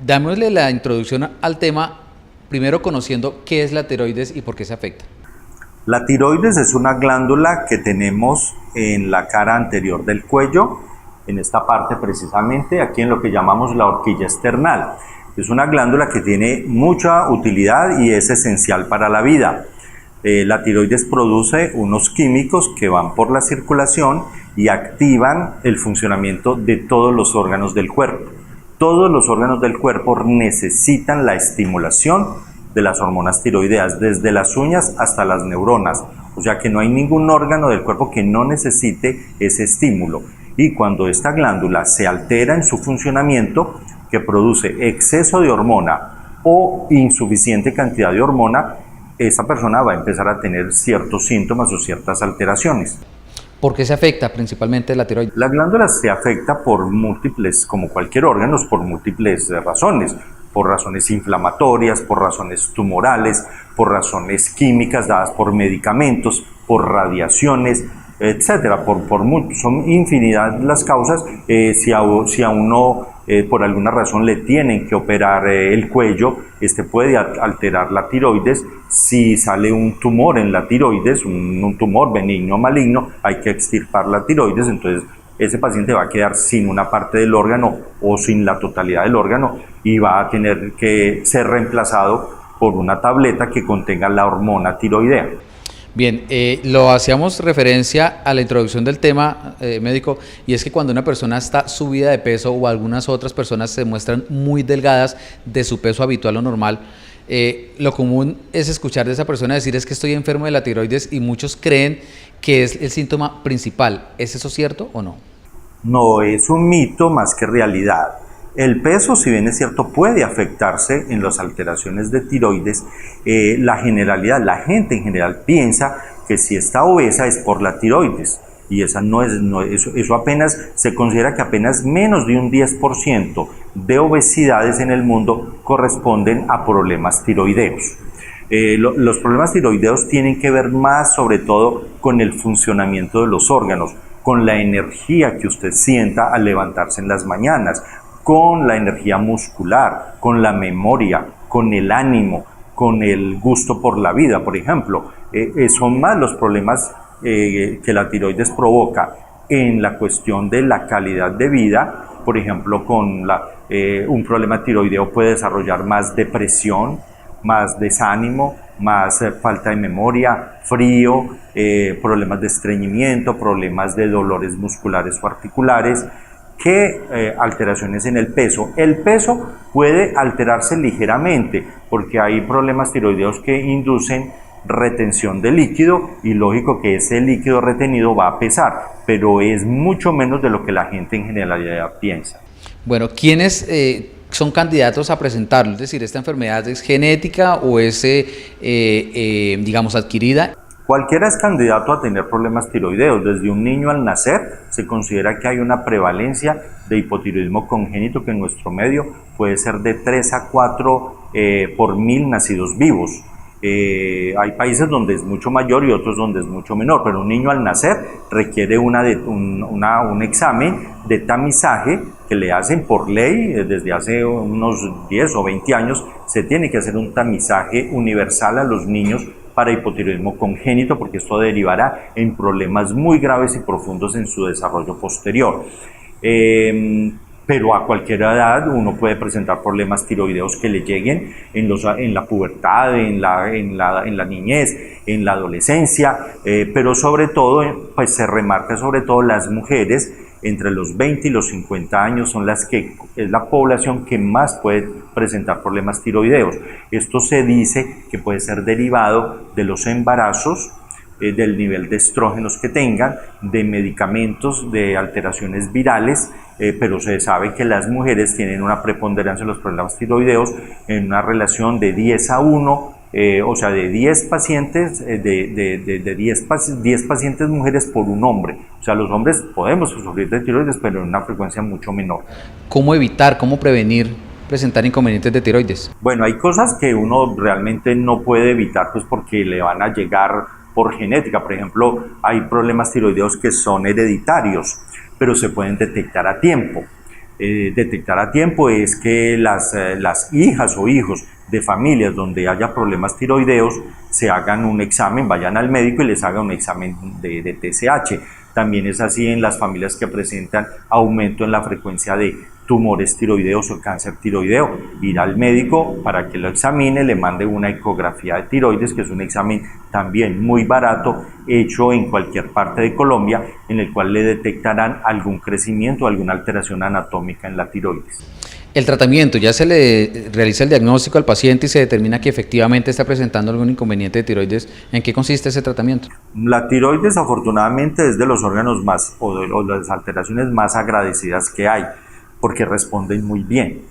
Dámosle la introducción al tema, primero conociendo qué es la tiroides y por qué se afecta. La tiroides es una glándula que tenemos en la cara anterior del cuello, en esta parte precisamente, aquí en lo que llamamos la horquilla esternal. Es una glándula que tiene mucha utilidad y es esencial para la vida. La tiroides produce unos químicos que van por la circulación y activan el funcionamiento de todos los órganos del cuerpo. Todos los órganos del cuerpo necesitan la estimulación de las hormonas tiroideas, desde las uñas hasta las neuronas. O sea que no hay ningún órgano del cuerpo que no necesite ese estímulo. Y cuando esta glándula se altera en su funcionamiento, que produce exceso de hormona o insuficiente cantidad de hormona, esa persona va a empezar a tener ciertos síntomas o ciertas alteraciones. ¿Por qué se afecta principalmente la tiroides? La glándula se afecta por múltiples, como cualquier órgano, por múltiples razones. Por razones inflamatorias, por razones tumorales, por razones químicas dadas por medicamentos, por radiaciones, etcétera. Son infinidad las causas. Si a uno por alguna razón le tienen que operar el cuello, puede alterar la tiroides. Si sale un tumor en la tiroides, un tumor benigno o maligno, hay que extirpar la tiroides, entonces ese paciente va a quedar sin una parte del órgano o sin la totalidad del órgano y va a tener que ser reemplazado por una tableta que contenga la hormona tiroidea. Bien, lo hacíamos referencia a la introducción del tema médico, y es que cuando una persona está subida de peso o algunas otras personas se muestran muy delgadas de su peso habitual o normal, lo común es escuchar de esa persona decir es que estoy enfermo de la tiroides, y muchos creen que es el síntoma principal. ¿Es eso cierto o no? No, es un mito más que realidad. El peso, si bien es cierto, puede afectarse en las alteraciones de tiroides. La gente en general piensa que si está obesa es por la tiroides, y eso apenas se considera que apenas menos de un 10% de obesidades en el mundo corresponden a problemas tiroideos. Los problemas tiroideos tienen que ver más sobre todo con el funcionamiento de los órganos, con la energía que usted sienta al levantarse en las mañanas, con la energía muscular, con la memoria, con el ánimo, con el gusto por la vida, por ejemplo. Son más los problemas que la tiroides provoca en la cuestión de la calidad de vida. Por ejemplo, un problema tiroideo puede desarrollar más depresión, más desánimo, más falta de memoria, frío, problemas de estreñimiento, problemas de dolores musculares o articulares, que alteraciones en el peso. El peso puede alterarse ligeramente porque hay problemas tiroideos que inducen retención de líquido, y lógico que ese líquido retenido va a pesar, pero es mucho menos de lo que la gente en generalidad piensa. Bueno, ¿quiénes son candidatos a presentarlo? Es decir, ¿esta enfermedad es genética o es, digamos, adquirida? Cualquiera es candidato a tener problemas tiroideos. Desde un niño al nacer se considera que hay una prevalencia de hipotiroidismo congénito que en nuestro medio puede ser de 3 a 4 por 1000 nacidos vivos. Hay países donde es mucho mayor y otros donde es mucho menor, pero un niño al nacer requiere un examen de tamizaje que le hacen por ley. Desde hace unos 10 o 20 años se tiene que hacer un tamizaje universal a los niños para hipotiroidismo congénito, porque esto derivará en problemas muy graves y profundos en su desarrollo posterior. Pero a cualquier edad uno puede presentar problemas tiroideos que le lleguen en la pubertad, en la niñez, en la adolescencia, pero sobre todo, pues se remarca sobre todo las mujeres entre los 20 y los 50 años es la población que más puede presentar problemas tiroideos. Esto se dice que puede ser derivado de los embarazos, del nivel de estrógenos que tengan, de medicamentos, de alteraciones virales, pero se sabe que las mujeres tienen una preponderancia en los problemas tiroideos en una relación de 10 a 1, o sea, de 10 pacientes, de 10 pacientes mujeres por un hombre. O sea, los hombres podemos sufrir de tiroides, pero en una frecuencia mucho menor. ¿Cómo evitar, cómo prevenir presentar inconvenientes de tiroides? Bueno, hay cosas que uno realmente no puede evitar, pues porque le van a llegar por genética. Por ejemplo, hay problemas tiroideos que son hereditarios, pero se pueden detectar a tiempo. detectar a tiempo es que las hijas o hijos de familias donde haya problemas tiroideos se hagan un examen, vayan al médico y les hagan un examen de TSH. También es así en las familias que presentan aumento en la frecuencia de tumores tiroideos o cáncer tiroideo. Ir al médico para que lo examine, le mande una ecografía de tiroides, que es un examen también muy barato, hecho en cualquier parte de Colombia, en el cual le detectarán algún crecimiento, alguna alteración anatómica en la tiroides. El tratamiento, ya se le realiza el diagnóstico al paciente y se determina que efectivamente está presentando algún inconveniente de tiroides. ¿En qué consiste ese tratamiento? La tiroides afortunadamente es de los órganos más o de las alteraciones más agradecidas que hay, porque responden muy bien.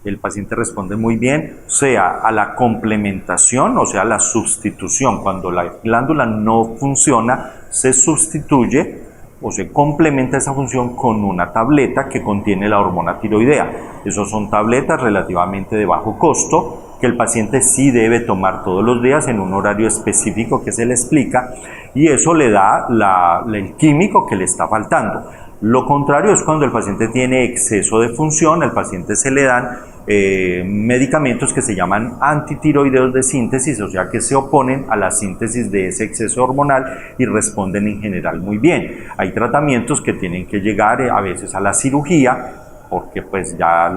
El paciente responde muy bien, sea a la complementación, o sea, a la sustitución. Cuando la glándula no funciona, se sustituye o se complementa esa función con una tableta que contiene la hormona tiroidea. Esas son tabletas relativamente de bajo costo que el paciente sí debe tomar todos los días en un horario específico que se le explica, y eso le da el químico que le está faltando. Lo contrario es cuando el paciente tiene exceso de función, al paciente se le dan medicamentos que se llaman antitiroideos de síntesis, o sea que se oponen a la síntesis de ese exceso hormonal y responden en general muy bien. Hay tratamientos que tienen que llegar a veces a la cirugía, porque pues ya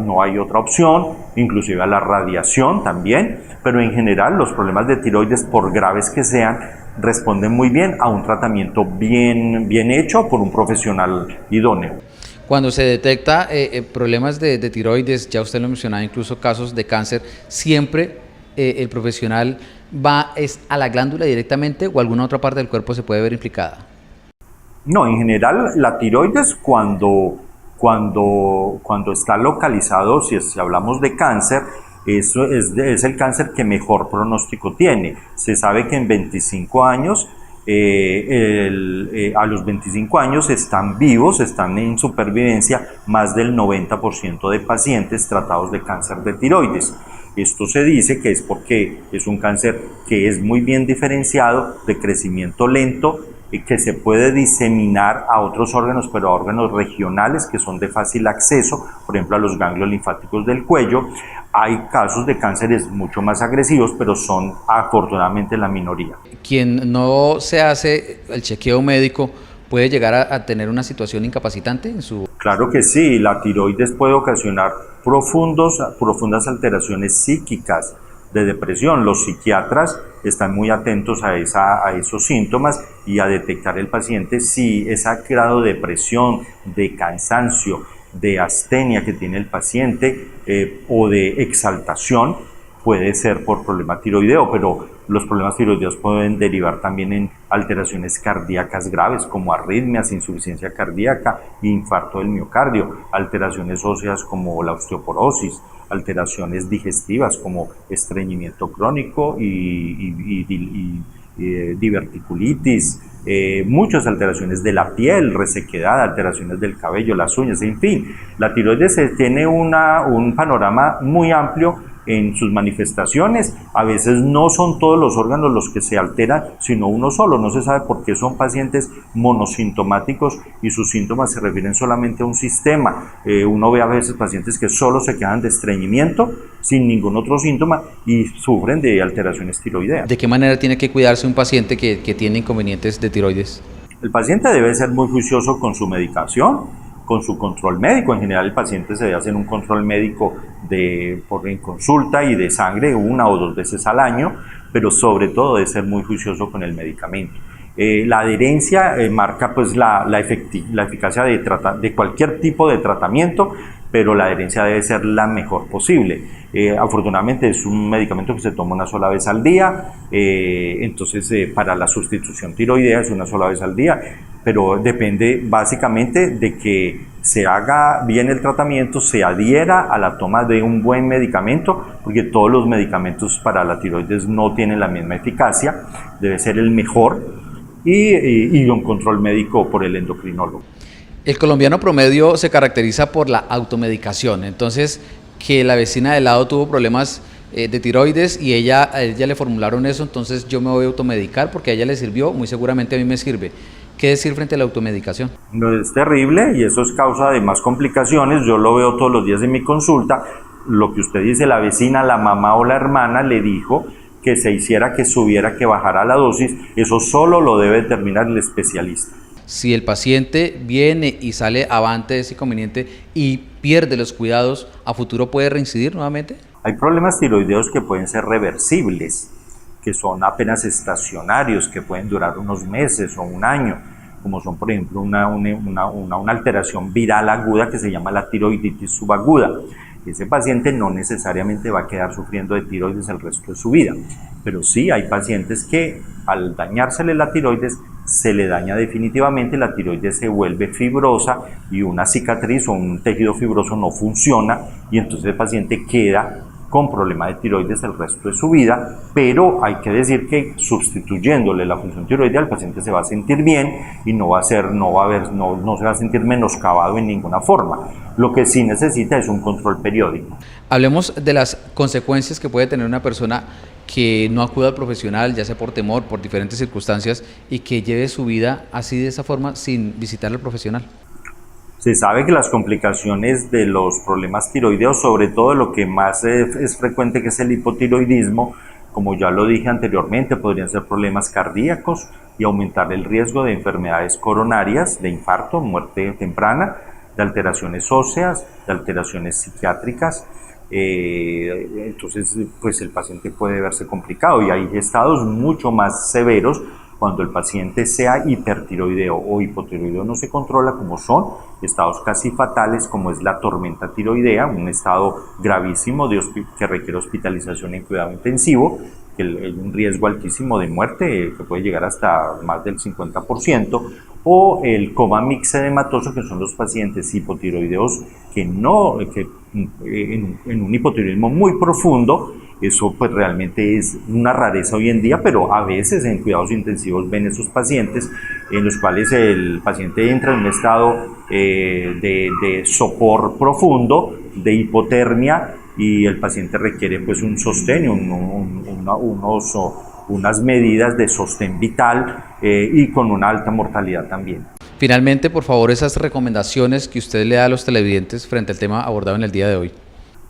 no hay otra opción, inclusive a la radiación también, pero en general los problemas de tiroides, por graves que sean, responden muy bien a un tratamiento bien hecho por un profesional idóneo. Cuando se detecta problemas de tiroides, ya usted lo mencionaba, incluso casos de cáncer, ¿siempre el profesional va a la glándula directamente o alguna otra parte del cuerpo se puede ver implicada? No, en general la tiroides cuando está localizado, si hablamos de cáncer, eso es el cáncer que mejor pronóstico tiene. Se sabe que en 25 años, a los 25 años están vivos, están en supervivencia más del 90% de pacientes tratados de cáncer de tiroides. Esto se dice que es porque es un cáncer que es muy bien diferenciado, de crecimiento lento, y que se puede diseminar a otros órganos, pero a órganos regionales que son de fácil acceso, por ejemplo a los ganglios linfáticos del cuello. Hay casos de cánceres mucho más agresivos, pero son afortunadamente la minoría. Quien no se hace el chequeo médico puede llegar a tener una situación incapacitante en su... Claro que sí, la tiroides puede ocasionar profundas alteraciones psíquicas, de depresión. Los psiquiatras están muy atentos a esos síntomas y a detectar el paciente si ese grado de depresión, de cansancio, de astenia que tiene el paciente o de exaltación puede ser por problema tiroideo, pero los problemas tiroideos pueden derivar también en alteraciones cardíacas graves como arritmias, insuficiencia cardíaca, infarto del miocardio, alteraciones óseas como la osteoporosis, alteraciones digestivas como estreñimiento crónico y diverticulitis, muchas alteraciones de la piel, resequedad, alteraciones del cabello, las uñas, en fin. La tiroides tiene un panorama muy amplio en sus manifestaciones. A veces no son todos los órganos los que se alteran, sino uno solo. No se sabe por qué son pacientes monosintomáticos y sus síntomas se refieren solamente a un sistema. Uno ve a veces pacientes que solo se quedan de estreñimiento sin ningún otro síntoma y sufren de alteraciones tiroideas. ¿De qué manera tiene que cuidarse un paciente que tiene inconvenientes de tiroides? El paciente debe ser muy juicioso con su medicación, con su control médico. En general el paciente se debe hacer un control médico en consulta y de sangre 1 o 2 veces al año, pero sobre todo debe ser muy juicioso con el medicamento. La adherencia marca pues la eficacia de cualquier tipo de tratamiento, pero la adherencia debe ser la mejor posible. Afortunadamente es un medicamento que se toma una sola vez al día, entonces para la sustitución tiroidea es una sola vez al día, pero depende básicamente de que se haga bien el tratamiento, se adhiera a la toma de un buen medicamento, porque todos los medicamentos para la tiroides no tienen la misma eficacia, debe ser el mejor, y un control médico por el endocrinólogo. El colombiano promedio se caracteriza por la automedicación, entonces que la vecina de lado tuvo problemas de tiroides y a ella le formularon eso, entonces yo me voy a automedicar porque a ella le sirvió, muy seguramente a mí me sirve. ¿Qué decir frente a la automedicación? No, es terrible y eso es causa de más complicaciones. Yo lo veo todos los días en mi consulta. Lo que usted dice, la vecina, la mamá o la hermana le dijo que se hiciera, que subiera, que bajara la dosis, eso solo lo debe determinar el especialista. Si el paciente viene y sale avante de ese inconveniente y pierde los cuidados, ¿a futuro puede reincidir nuevamente? Hay problemas tiroideos que pueden ser reversibles, que son apenas estacionarios, que pueden durar unos meses o un año, como son, por ejemplo, una alteración viral aguda que se llama la tiroiditis subaguda. Ese paciente no necesariamente va a quedar sufriendo de tiroides el resto de su vida, pero sí hay pacientes que al dañársele la tiroides se le daña definitivamente, la tiroides se vuelve fibrosa y una cicatriz o un tejido fibroso no funciona y entonces el paciente queda con problema de tiroides el resto de su vida, pero hay que decir que sustituyéndole la función tiroidea el paciente se va a sentir bien y no se va a sentir menoscabado en ninguna forma. Lo que sí necesita es un control periódico. Hablemos de las consecuencias que puede tener una persona que no acuda al profesional, ya sea por temor, por diferentes circunstancias, y que lleve su vida así de esa forma sin visitar al profesional. Se sabe que las complicaciones de los problemas tiroideos, sobre todo lo que más es frecuente, que es el hipotiroidismo, como ya lo dije anteriormente, podrían ser problemas cardíacos y aumentar el riesgo de enfermedades coronarias, de infarto, muerte temprana, de alteraciones óseas, de alteraciones psiquiátricas. Entonces, pues el paciente puede verse complicado y hay estados mucho más severos cuando el paciente sea hipertiroideo o hipotiroideo no se controla, como son estados casi fatales como es la tormenta tiroidea, un estado gravísimo que requiere hospitalización en cuidado intensivo, que hay un riesgo altísimo de muerte que puede llegar hasta más del 50%, o el coma mixedematoso, que son los pacientes hipotiroideos que en un hipotiroidismo muy profundo. Eso pues realmente es una rareza hoy en día, pero a veces en cuidados intensivos ven esos pacientes en los cuales el paciente entra en un estado de sopor profundo, de hipotermia, y el paciente requiere pues un sostén, unas medidas de sostén vital y con una alta mortalidad también. Finalmente, por favor, esas recomendaciones que usted le da a los televidentes frente al tema abordado en el día de hoy.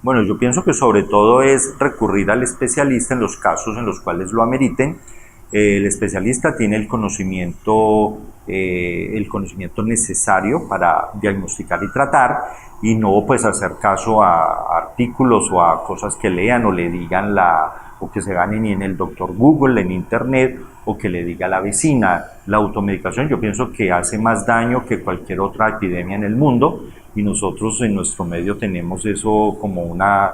Bueno, yo pienso que sobre todo es recurrir al especialista en los casos en los cuales lo ameriten. El especialista tiene el conocimiento necesario para diagnosticar y tratar y no pues hacer caso a artículos o a cosas que lean o le digan o que se ganen en el doctor Google, en internet, o que le diga la vecina. La automedicación yo pienso que hace más daño que cualquier otra epidemia en el mundo y nosotros en nuestro medio tenemos eso como una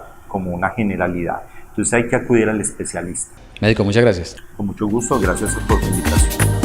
generalidad. Entonces hay que acudir al especialista. Médico, muchas gracias. Con mucho gusto, gracias por su invitación.